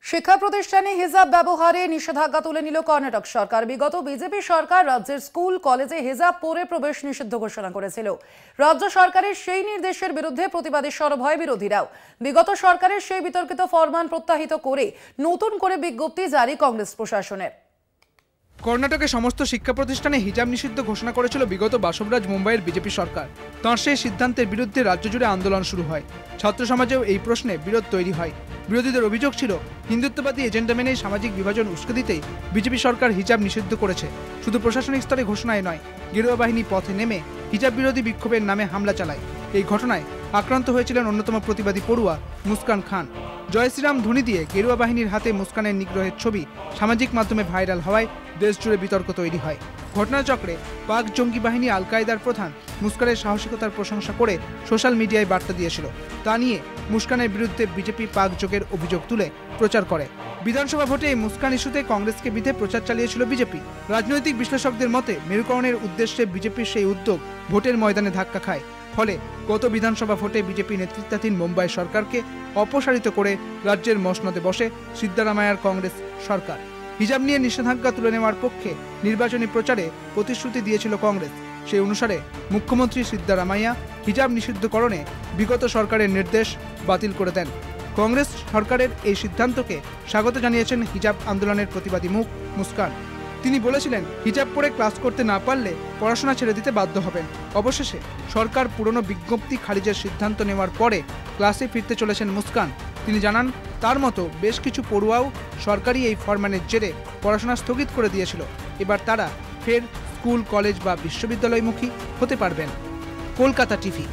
শিক্ষা প্রতিষ্ঠানে হিজাব ব্যবহারে নিষেধাজ্ঞা তুলে নিল কর্ণাটক সরকার। বিগত বিজেপি সরকার রাজ্যের স্কুল কলেজে হিজাব পরে প্রবেশ নিষিদ্ধ ঘোষণা করেছিল। রাজ্য সরকারের সেই নির্দেশের বিরুদ্ধে প্রতিবাদে সরব হয় বিরোধীরাও। বিগত সরকারের সেই বিতর্কিত ফরমান প্রত্যাহিত করে নতুন করে বিজ্ঞপ্তি জারি কংগ্রেস প্রশাসনের। কর্ণাটকে সমস্ত শিক্ষা প্রতিষ্ঠানে হিজাব নিষিদ্ধ ঘোষণা করেছিল বিগত বাসবরাজ মুম্বাইয়ের বিজেপি সরকার। তাঁর সেই সিদ্ধান্তের বিরুদ্ধে রাজ্য জুড়ে আন্দোলন শুরু হয়। ছাত্র সমাজেও এই প্রশ্নে বিরোধ তৈরি হয়। বিরোধীদের অভিযোগ ছিল, হিন্দুত্ববাদী এজেন্ডা মেনে সামাজিক বিভাজন উস্কে দিতেই বিজেপি সরকার হিজাব নিষিদ্ধ করেছে। শুধু প্রশাসনিক স্তরে ঘোষণায় নয়, গেরুয়া বাহিনী পথে নেমে হিজাব বিরোধী বিক্ষোভের নামে হামলা চালায়। এই ঘটনায় আক্রান্ত হয়েছিলেন অন্যতম প্রতিবাদী পড়ুয়া মুস্কান খান। জয় শ্রীরাম ধ্বনি দিয়ে গেরুয়া বাহিনীর হাতে মুস্কানের নিগ্রহের ছবি সামাজিক মাধ্যমে ভাইরাল হওয়ায় দেশ জুড়ে বিতর্ক তৈরি হয়। ঘটনাচক্রে পাক জঙ্গি বাহিনী আল কায়দার প্রধান মুস্কানের সাহসিকতার প্রশংসা করে সোশ্যাল মিডিয়ায় বার্তা দিয়েছিল। তা নিয়ে মুস্কানের বিরুদ্ধে বিজেপি পাক যোগের অভিযোগ তুলে প্রচার করে। বিধানসভা ভোটে এই মুস্কান ইস্যুতে কংগ্রেসকে বিধে প্রচার চালিয়েছিল বিজেপি। রাজনৈতিক বিশ্লেষকদের মতে মেরুকরণের উদ্দেশ্যে বিজেপির সেই উদ্যোগ ভোটের ময়দানে ধাক্কা খায়। ফলে গত বিধানসভা ভোটে বিজেপি নেতৃত্বাধীন মুম্বাই সরকারকে অপসারিত করে রাজ্যের মসনদে বসে সিদ্দারামাইয়ার কংগ্রেস সরকার। হিজাব নিয়ে নিষেধাজ্ঞা তুলে নেওয়ার পক্ষে নির্বাচনী প্রচারে প্রতিশ্রুতি দিয়েছিল কংগ্রেস। সেই অনুসারে মুখ্যমন্ত্রী সিদ্দারামাইয়া হিজাব নিষিদ্ধকরণে বিগত সরকারের নির্দেশ বাতিল করে দেন। কংগ্রেস সরকারের এই সিদ্ধান্তকে স্বাগত জানিয়েছেন হিজাব আন্দোলনের প্রতিবাদী মুখ মুস্কান। তিনি বলেছিলেন, হিজাব পরে ক্লাস করতে না পারলে পড়াশোনা ছেড়ে দিতে বাধ্য হবেন। অবশেষে সরকার পুরনো বিজ্ঞপ্তি খারিজের সিদ্ধান্ত নেওয়ার পরে ক্লাসে ফিরতে চলেছেন মুস্কান। তিনি জানান, তার মতো বেশ কিছু পড়ুয়াও সরকারি এই ফরমানের জেরে পড়াশোনা স্থগিত করে দিয়েছিল। এবার তারা ফের স্কুল, কলেজ বা বিশ্ববিদ্যালয়মুখী হতে পারবেন। কলকাতা টিভি।